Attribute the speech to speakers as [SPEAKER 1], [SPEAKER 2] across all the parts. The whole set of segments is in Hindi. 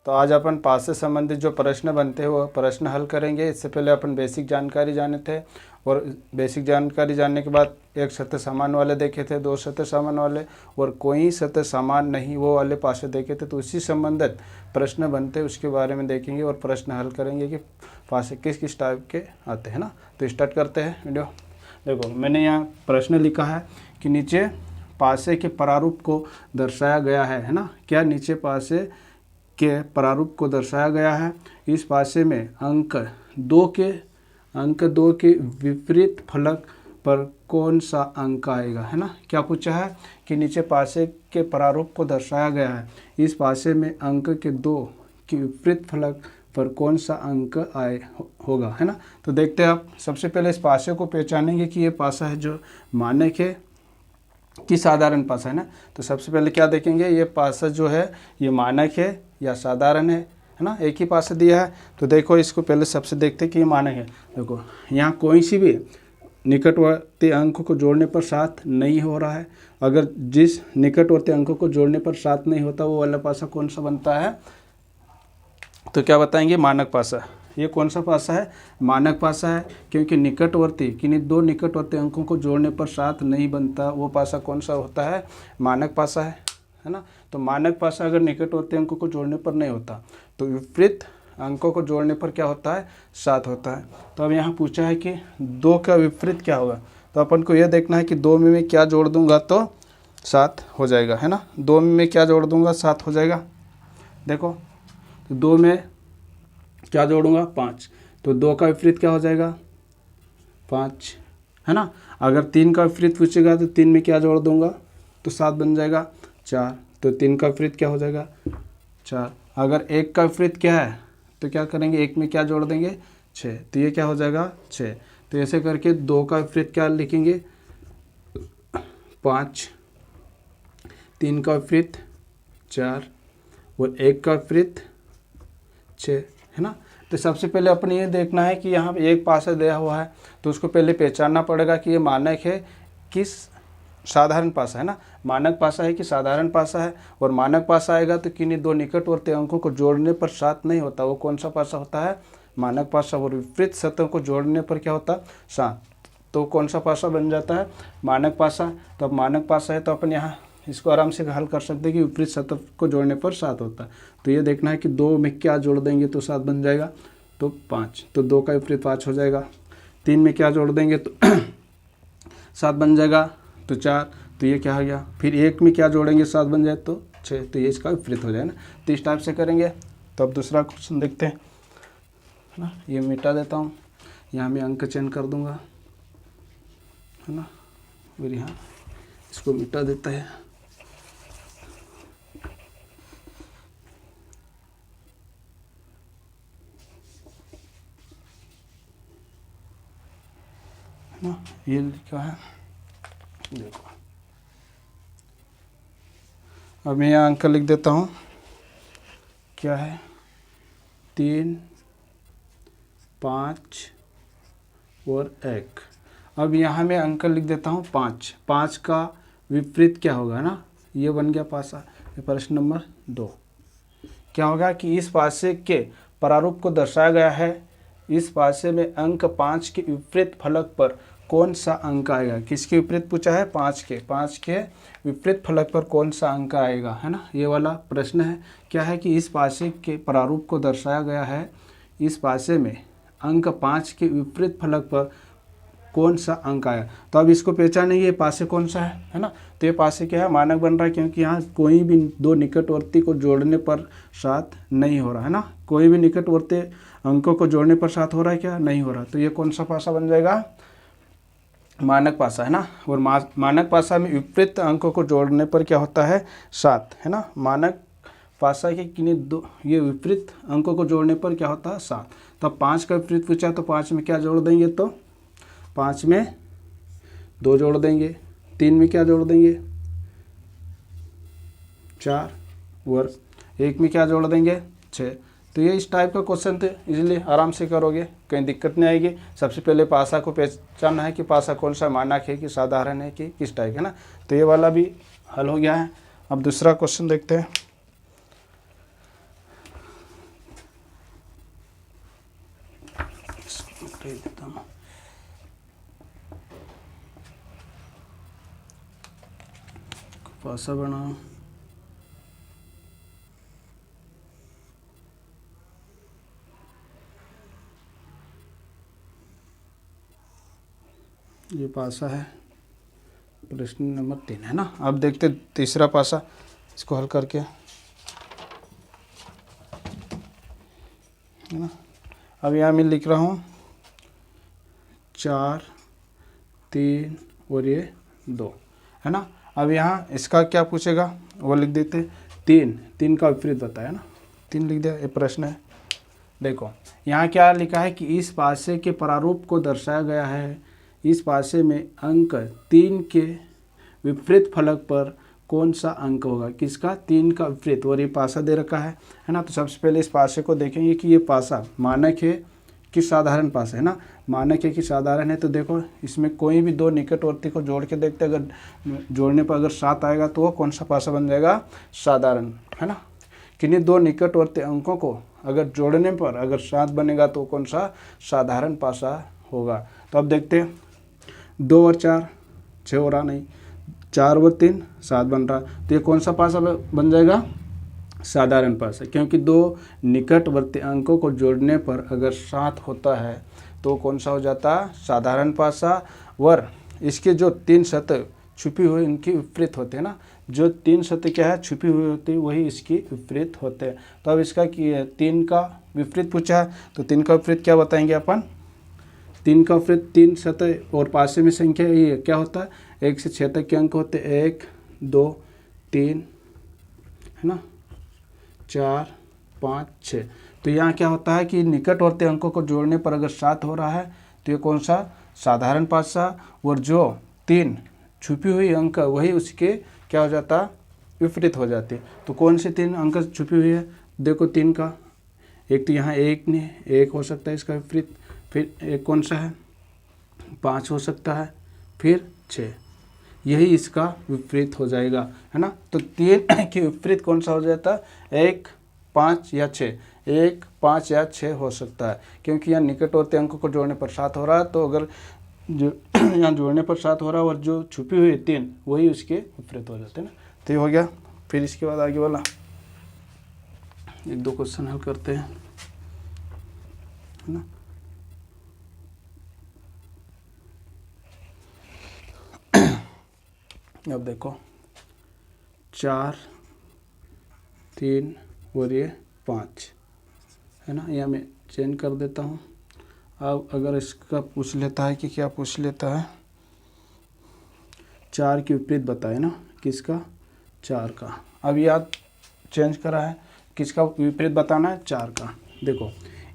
[SPEAKER 1] तो आज अपन पास से संबंधित जो प्रश्न बनते हैं वो प्रश्न हल करेंगे। इससे पहले अपन बेसिक जानकारी जाने थे और बेसिक जानकारी जानने के बाद एक सतह समान वाले देखे थे, दो सतह समान वाले और कोई सतह समान नहीं वो वाले पासे देखे थे। तो उसी संबंधित प्रश्न बनते उसके बारे में देखेंगे और प्रश्न हल करेंगे कि पासे किस किस टाइप के आते हैं ना। तो स्टार्ट करते हैं वीडियो। देखो मैंने यहाँ प्रश्न लिखा है कि नीचे पासे के प्रारूप को दर्शाया गया है ना। क्या नीचे पासे के प्रारूप को दर्शाया गया है। इस पासे में अंक 2 के विपरीत फलक पर कौन सा अंक आएगा, है ना। क्या पूछा है कि नीचे पासे के प्रारूप को दर्शाया गया है, इस पासे में अंक के 2 के विपरीत फलक पर कौन सा अंक होगा, है ना। तो देखते हैं आप सबसे पहले इस पासे को पहचानेंगे कि ये पासा है जो मानक है कि साधारण पासा है ना। तो सबसे पहले क्या देखेंगे, ये पासा जो है ये मानक है या साधारण है ना। एक ही पासा दिया है तो देखो इसको पहले सबसे देखते हैं कि ये मानक है। देखो यहाँ कोई सी भी निकटवर्ती अंक को जोड़ने पर 7 नहीं हो रहा है। अगर जिस निकटवर्ती अंक को जोड़ने पर 7 नहीं होता वो वाला पासा कौन सा बनता है, तो क्या बताएंगे, मानक पासा। ये कौन सा पासा है, मानक पासा है, क्योंकि निकटवर्ती किन्हीं 2 निकटवर्ती अंकों को जोड़ने पर 7 नहीं बनता वो पासा कौन सा होता है, मानक पासा है ना। तो मानक पासा अगर निकटवर्ती अंकों को जोड़ने पर नहीं होता तो विपरीत अंकों को जोड़ने पर क्या होता है, 7 होता है। तो अब यहाँ पूछा है कि 2 का विपरीत क्या होगा, तो अपन को यह देखना है कि 2 में मैं क्या जोड़ दूंगा तो 7 हो जाएगा, है ना। 2 में मैं क्या जोड़ दूंगा 7 हो जाएगा। देखो तो 2 में क्या जोड़ूंगा 5, तो 2 का विपरीत क्या हो जाएगा 5, है ना। अगर 3 का विपरीत पूछेगा तो 3 में क्या जोड़ दूंगा तो 7 बन जाएगा 4, तो 3 का विपरीत क्या हो जाएगा 4। अगर 1 का विपरीत क्या है तो क्या करेंगे, 1 में क्या जोड़ देंगे 6, तो ये क्या हो जाएगा 6। तो ऐसे करके 2 का विपरीत क्या लिखेंगे 5, 3 का विपरीत 4 और 1 का विपरीत 6, है ना। तो सबसे पहले अपन ये देखना है कि यहाँ पे एक पासा दिया हुआ है तो उसको पहले पहचानना पड़ेगा कि ये मानक है किस साधारण पासा, है ना। मानक पासा है कि साधारण पासा है, और मानक पासा आएगा तो किन्हीं 2 निकटवर्ती अंकों को जोड़ने पर 7 नहीं होता वो कौन सा पासा होता है, मानक पासा। और विपरीत सतहों को जोड़ने पर क्या होता है 7, तो कौन सा पासा बन जाता है, मानक पासा। तो अब मानक पासा है तो अपन यहाँ इसको आराम से हल कर सकते हैं कि विपरीत सतह को जोड़ने पर 7 होता है। तो ये देखना है कि 2 में क्या जोड़ देंगे तो 7 बन जाएगा, तो 5, तो 2 का विपरीत 5 हो जाएगा। 3 में क्या जोड़ देंगे तो 7 बन जाएगा, तो 4, तो ये क्या हो गया। फिर 1 में क्या जोड़ेंगे 7 बन जाए तो 6, तो ये इसका विपरीत हो जाए ना। तो इस टाइप से करेंगे। तो अब दूसरा क्वेश्चन देखते हैं, है ना। ये मिटा देता हूँ, यहाँ मैं अंक चयन कर दूँगा, है ना। फिर यहाँ इसको मिटा देता है। ना ये लिखा है, देखो अब मैं यहाँ अंक लिख देता हूँ, क्या है 3, 5 और 1। अब यहाँ मैं अंक लिख देता हूँ 5 का विपरीत क्या होगा ना, ये बन गया पासा। प्रश्न नंबर 2 क्या होगा कि इस पासे के प्रारूप को दर्शाया गया है, इस पासे में अंक 5 के विपरीत फलक पर कौन सा अंक आएगा। किसके विपरीत पूछा है, 5 के विपरीत फलक पर कौन सा अंक आएगा, है ना। ये वाला प्रश्न है। क्या है कि इस पासे के प्रारूप को दर्शाया गया है, इस पासे में अंक 5 के विपरीत फलक पर कौन सा अंक आया। तो अब इसको पहचानेंगे ये पासे कौन सा है ना। तो ये पासे क्या है, मानक बन रहा है, क्योंकि यहाँ कोई भी 2 निकटवर्ती को जोड़ने पर 7 नहीं हो रहा है ना। कोई भी निकटवर्ती अंकों को जोड़ने पर 7 हो रहा है क्या, नहीं हो रहा। तो ये कौन सा पासा बन जाएगा, मानक पासा, है ना। और मानक पासा में विपरीत अंकों को जोड़ने पर क्या होता है 7, है ना। मानक पासा के किन्हीं 2 ये विपरीत अंकों को जोड़ने पर क्या होता है 7। तो 5 का विपरीत पूछा तो 5 में क्या जोड़ देंगे, तो 5 में 2 जोड़ देंगे। 3 में क्या जोड़ देंगे 4, और 1 में क्या जोड़ देंगे 6। तो ये इस टाइप का क्वेश्चन थे, इसलिए आराम से करोगे, कहीं दिक्कत नहीं आएगी। सबसे पहले पासा को पहचानना है कि पासा कौन सा मानक है कि साधारण है कि किस टाइप है ना। तो ये वाला भी हल हो गया है। अब दूसरा क्वेश्चन देखते हैं। कह देता हूँ। पासा बनाओ, ये पासा है, प्रश्न नंबर 3 है ना। अब देखते तीसरा पासा, इसको हल करके, है ना। अब यहाँ मैं लिख रहा हूँ 4, 3 और ये 2, है ना। अब यहाँ इसका क्या पूछेगा वो लिख देते, 3 का विपरीत बताया ना, 3 लिख दिया, ये प्रश्न है। देखो यहाँ क्या लिखा है कि इस पासे के प्रारूप को दर्शाया गया है, इस पासे में अंक 3 के विपरीत फलक पर कौन सा अंक होगा, किसका, 3 का विपरीत, और ये पासा दे रखा है ना। तो सबसे पहले इस पासे को देखेंगे कि ये पासा मानक है कि साधारण पासा है ना। मानक है कि साधारण है, तो देखो इसमें कोई भी दो निकटवर्ती को जोड़ के देखते, अगर जोड़ने पर अगर 7 आएगा तो वो कौन सा पासा बन जाएगा, साधारण, है ना। किन्हीं दो निकटवर्ती अंकों को अगर जोड़ने पर अगर 7 बनेगा तो कौन सा, साधारण पासा होगा। तो अब देखते हैं, 2 और 4 6 हो रहा नहीं, 4 और 3 7 बन रहा, तो ये कौन सा पासा बन जाएगा, साधारण पासा, क्योंकि दो निकटवर्ती अंकों को जोड़ने पर अगर 7 होता है तो कौन सा हो जाता, साधारण पासा। वर इसके जो 3 सतह छुपी हुई इनकी विपरीत होते हैं ना, जो 3 सतह क्या है, छुपी हुई होती है, वही इसकी विपरीत होते हैं। तो अब इसका 3 का विपरीत पूछा है, तो 3 का विपरीत क्या बताएंगे अपन, 3 का विपरीत 3 सतह और पासे में संख्या ये क्या होता है, 1 से 6 तक के अंक होते हैं, 1 2 3, है ना, 4 5 6। तो यहाँ क्या होता है कि निकटवर्ती अंकों को जोड़ने पर अगर 7 हो रहा है तो ये कौन सा, साधारण पासा, और जो 3 छुपी हुई अंक वही उसके क्या हो जाता, विपरीत हो जाते। तो कौन से 3 अंक छुपी हुई है, देखो 3 का, एक तो यहाँ 1 नहीं, 1 हो सकता है इसका विपरीत, फिर एक कौन सा है, 5 हो सकता है, फिर 6, यही इसका विपरीत हो जाएगा, है ना। तो 3 के विपरीत कौन सा हो जाता, 1 5 या 6, 1 5 या 6 हो सकता है, क्योंकि यहाँ निकटवर्ती अंकों को जोड़ने पर 7 हो रहा है। तो अगर जो यहाँ जोड़ने पर 7 हो रहा है और जो छुपी हुई 3 वही उसके विपरीत हो जाते हैं ना। तो ये हो गया। फिर इसके बाद आगे वाला 1-2 क्वेश्चन हल करते हैं, है ना। अब देखो 4 3 और ये 5, है ना। यह मैं चेंज कर देता हूँ। अब अगर इसका पूछ लेता है कि क्या पूछ लेता है, 4 के विपरीत बताए ना, किसका, 4 का। अब याद चेंज करा है, किसका विपरीत बताना है, 4 का। देखो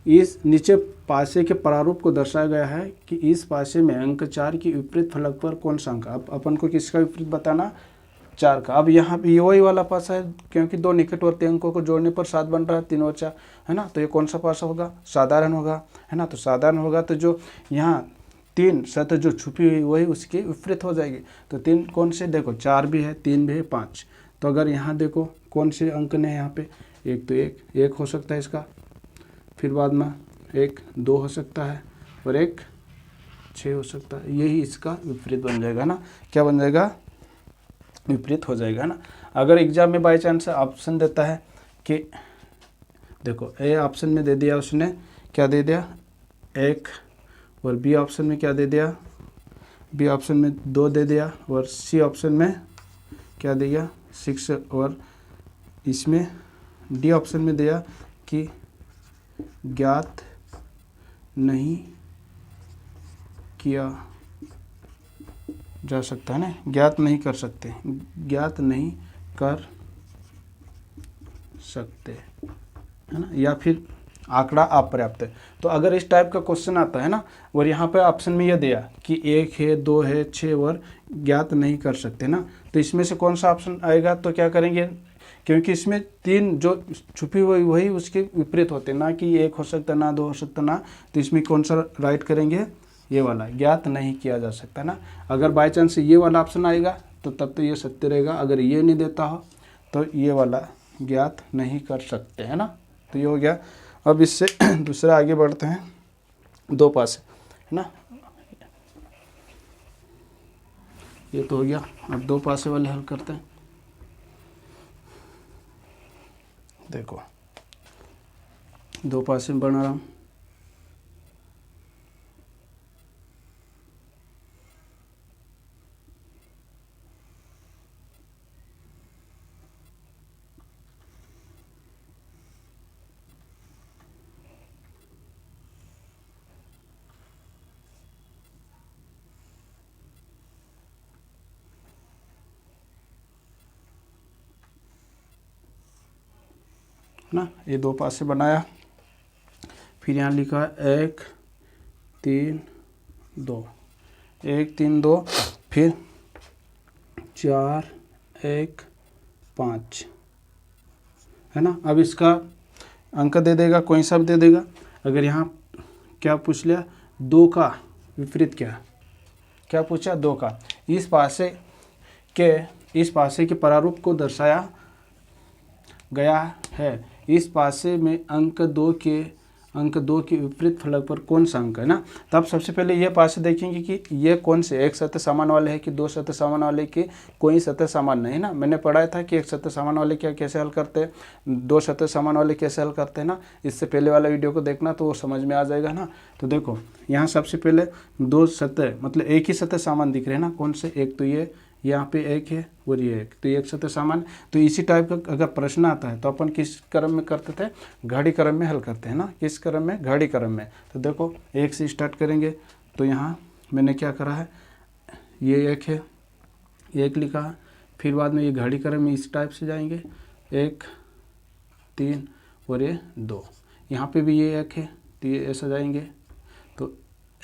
[SPEAKER 1] इस नीचे पासे के प्रारूप को दर्शाया गया है कि इस पासे में अंक 4 की विपरीत फलक पर कौन सा अंक, अब अपन को किसका विपरीत बताना, 4 का। अब यहाँ पे वही वाला पासा है, क्योंकि दो निकटवर्ती अंकों को जोड़ने पर 7 बन रहा है, 3 और 4, है ना। तो ये कौन सा पासा होगा, साधारण होगा, है ना। तो साधारण होगा तो जो यहाँ 3 सतह जो छुपी हुई वही उसकी विपरीत हो जाएगी। तो 3 कौन से, देखो 4 भी है, 3 भी है, 5। तो अगर यहाँ देखो कौन से अंक ने यहाँ पे, एक तो एक हो सकता है इसका, फिर बाद में 1 2 हो सकता है, और 1 6 हो सकता है, यही इसका विपरीत बन जाएगा ना। क्या बन जाएगा, विपरीत हो जाएगा ना। अगर एग्जाम में बाई चांस ऑप्शन देता है कि देखो ए ऑप्शन में दे दिया उसने, क्या दे दिया, 1, और बी ऑप्शन में क्या दे दिया, बी ऑप्शन में 2 दे दिया, और सी ऑप्शन में क्या दे दिया, 6, और इसमें डी ऑप्शन में दिया कि ज्ञात नहीं किया जा सकता है ना, ज्ञात नहीं कर सकते, ज्ञात नहीं कर सकते, है ना, या फिर आंकड़ा अपर्याप्त है। तो अगर इस टाइप का क्वेश्चन आता है ना, और यहाँ पे ऑप्शन में यह दिया कि 1 है, 2 है, 6 और ज्ञात नहीं कर सकते ना, तो इसमें से कौन सा ऑप्शन आएगा, तो क्या करेंगे, क्योंकि इसमें 3 जो छुपी हुई वही उसके विपरीत होते हैं ना, कि 1 हो सकता ना, 2 हो सकता ना, तो इसमें कौन सा राइट करेंगे, ये वाला, ज्ञात नहीं किया जा सकता ना। अगर बाई चांस ये वाला ऑप्शन आएगा तो तब तो ये सत्य रहेगा, अगर ये नहीं देता हो तो ये वाला ज्ञात नहीं कर सकते, है ना। तो ये हो गया। अब इससे दूसरा आगे बढ़ते हैं, 2 पासे। है ना। ये तो हो गया। अब दो पासे वाले हल करते हैं। देखो दो पासे में बना रहा हूँ। ना ये दो पासे बनाया, फिर यहाँ लिखा 1 3 2, 1 3 2, फिर 4 1 5, है ना। अब इसका अंक दे देगा, कोई सा भी दे देगा। अगर यहाँ क्या पूछ लिया, दो का विपरीत क्या पूछा, दो का। इस पासे के प्रारूप को दर्शाया गया है। इस पासे में अंक दो के विपरीत फलक पर कौन सा अंक है ना। तब सबसे पहले ये पासे देखेंगे कि ये कौन से, एक सत्य सामान वाले हैं कि दो सत्य सामान वाले की कोई सत्य सामान नहीं है ना। मैंने पढ़ाया था कि एक सत्य सामान वाले क्या कैसे हल करते हैं, दो सत्य सामान वाले कैसे हल करते हैं ना। इससे पहले वाला वीडियो को देखना तो वो समझ में आ जाएगा ना। तो देखो यहाँ सबसे पहले दो सत्य मतलब एक ही सत्य सामान दिख रहे हैं ना। कौन से, एक तो ये यहाँ पे एक है और ये एक, तो एक सत्य सामान। तो इसी टाइप का अगर प्रश्न आता है तो अपन किस क्रम में करते थे, घड़ी क्रम में हल करते हैं ना। किस क्रम में, घड़ी क्रम में। तो देखो एक से स्टार्ट करेंगे। तो यहाँ मैंने क्या करा है, ये एक है, एक लिखा है। फिर बाद में ये घड़ी क्रम में इस टाइप से जाएंगे, 1 3 और ये 2। यहाँ पे भी ये एक है तो ये ऐसा जाएंगे। तो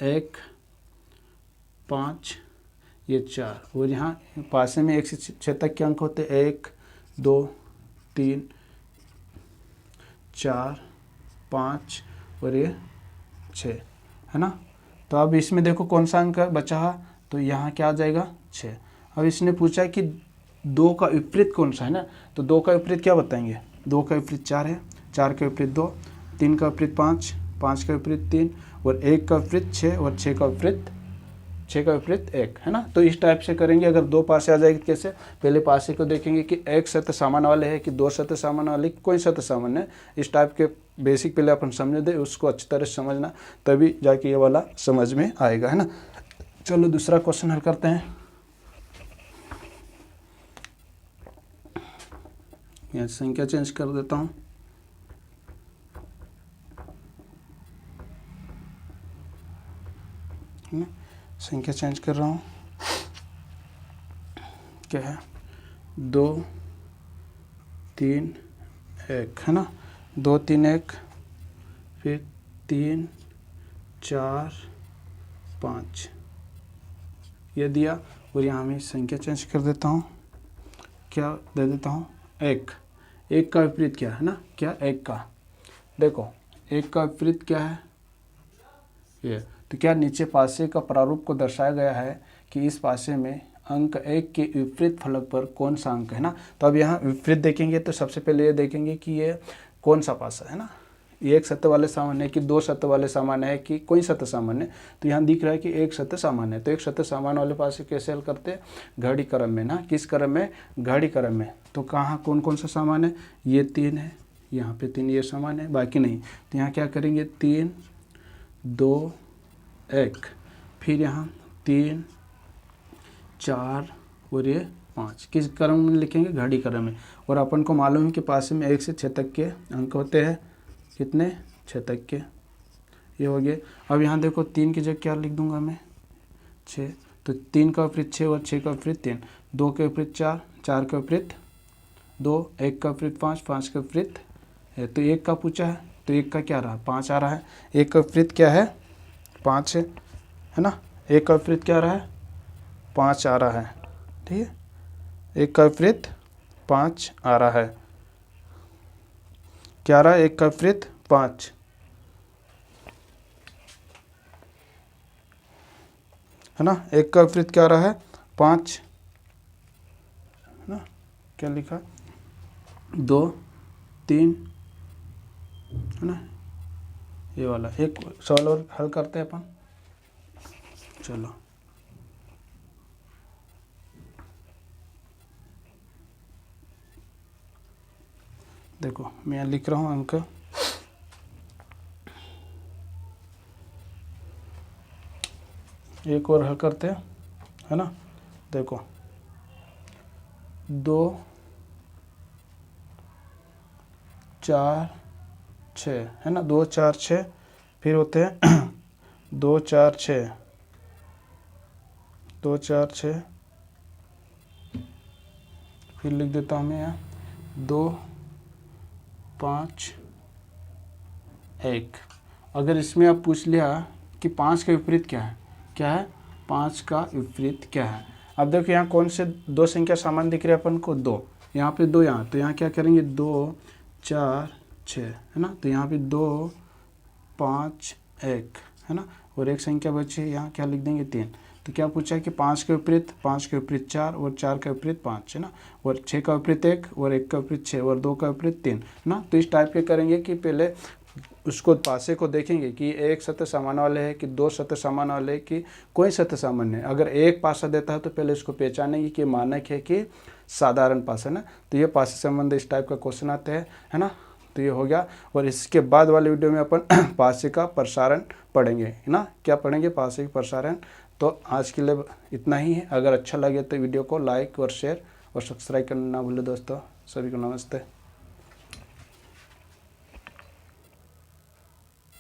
[SPEAKER 1] 1 5 ये 4, और यहाँ पासे में 1 से 6 तक के अंक होते हैं, 1 2 3 4 5 और ये 6, है ना। तो अब इसमें देखो कौन सा अंक बचा है, तो यहाँ क्या आ जाएगा 6। अब इसने पूछा कि दो का विपरीत कौन सा है ना। तो दो का विपरीत क्या बताएंगे, दो का विपरीत 4 है, 4 का विपरीत 2, 3 का विपरीत 5, 5 का विपरीत 3 और 1 का विपरीत 6 और 6 का विपरीत 1, है ना। तो इस टाइप से करेंगे। अगर दो पासे आ जाएगी कैसे, पहले पासे को देखेंगे कि एक सत्य सामान वाले है कि दो सत्य सामान वाले, कोई सत्य सामान है। इस टाइप के बेसिक पहले अपन समझ दे, उसको अच्छी तरह से समझना, तभी जाके ये वाला समझ में आएगा, है ना। चलो दूसरा क्वेश्चन हल करते हैं। यहाँ संख्या चेंज कर देता हूँ। संख्या चेंज कर रहा हूँ। क्या है, 2 3 1, है ना। 2 3 1, फिर 3 4 5 ये दिया। और यहाँ मैं संख्या चेंज कर देता हूँ, क्या दे देता हूँ, 1। 1 का विपरीत क्या है ना, क्या 1 का, देखो 1 का विपरीत क्या है ये। तो क्या नीचे पासे का प्रारूप को दर्शाया गया है कि इस पासे में अंक 1 के विपरीत फलक पर कौन सा अंक है ना। तो अब यहाँ विपरीत देखेंगे तो सबसे पहले ये देखेंगे कि ये कौन सा पासा है ना, ये एक सत्य वाले सामान्य है कि दो सत्य वाले सामान्य है कि कोई सत्य सामान्य है। तो यहाँ दिख रहा है कि एक सत्य सामान्य है। तो एक सत्य सामान्य वाले पासे कैसे हल करते हैं, घड़ी क्रम में ना। किस क्रम में, घड़ी क्रम में। तो कहाँ कौन कौन सा सामान्य है, ये 3 है, यहाँ पे 3 ये सामान्य है, बाकी नहीं। तो यहाँ क्या करेंगे, 3 2 1, फिर यहाँ 3 4 और ये 5। किस क्रम में लिखेंगे, घड़ी क्रम में। और अपन को मालूम है कि पासे में 1 से 6 तक के अंक होते हैं, कितने, 6 तक के। ये हो गए। अब यहाँ देखो 3 की जगह क्या लिख दूंगा मैं, 6। तो 3 का विपरीत 6 और 6 का विपरीत 3, 2 के विपरीत 4, 4 का विपरीत 2, 1 का विपरीत 5, 5 का विपरीत है। तो 1 का पूछा है तो 1 का क्या रहा, 5 आ रहा है। 1 का विपरीत क्या है, 5 है ना। 1 का विपरीत क्या रहा है, 5 आ रहा है, ठीक है। 1 का विपरीत 5 आ रहा है, क्या रहा है, 1 का विपरीत 5, है ना। 1 का विपरीत क्या रहा है, 5, है ना। क्या लिखा, 2 3, है ना। ये वाला एक सवाल और हल करते हैं अपन। चलो देखो मैं यहाँ लिख रहा हूँ अंक। एक और हल करते हैं, है ना। देखो 2 4 6, है ना, 2 4 6, फिर होते हैं 2 4 6, 2 4 6, फिर लिख देता हूँ मैं यहाँ 2 5 1। अगर इसमें आप पूछ लिया कि 5 का विपरीत क्या है, क्या है 5 का विपरीत क्या है। अब देखो यहाँ कौन से दो संख्या समान दिख रहे हैं अपन को, 2 यहाँ पे 2 यहाँ, तो यहाँ क्या करेंगे 2 4 6, है ना, तो यहाँ पे 2 5 1, है ना, और एक संख्या बची है यहाँ, क्या लिख देंगे 3। तो क्या पूछा है कि 5 के विपरीत 4 और 4 का विपरीत 5, है ना, और 6 का विपरीत 1 और 1 का विपरीत 6 और 2 का विपरीत 3, है ना। तो इस टाइप के करेंगे कि पहले उसको पासे को देखेंगे कि एक सत्य सामान्य वाले है कि दो सत्य सामान्य वाले है कि कोई सत्य सामान्य है। अगर एक पासा देता है तो पहले इसको पहचानेंगे कि मानक है कि साधारण पासा, है ना। तो ये पासे संबंध इस टाइप का क्वेश्चन आते हैं, है ना। तो ये हो गया, और इसके बाद वाले वीडियो में अपन पासे का प्रसारण पढ़ेंगे, है ना। क्या पढ़ेंगे, पासे का प्रसारण। तो आज के लिए इतना ही है। अगर अच्छा लगे तो वीडियो को लाइक और शेयर और सब्सक्राइब करना ना भूलें दोस्तों। सभी को नमस्ते।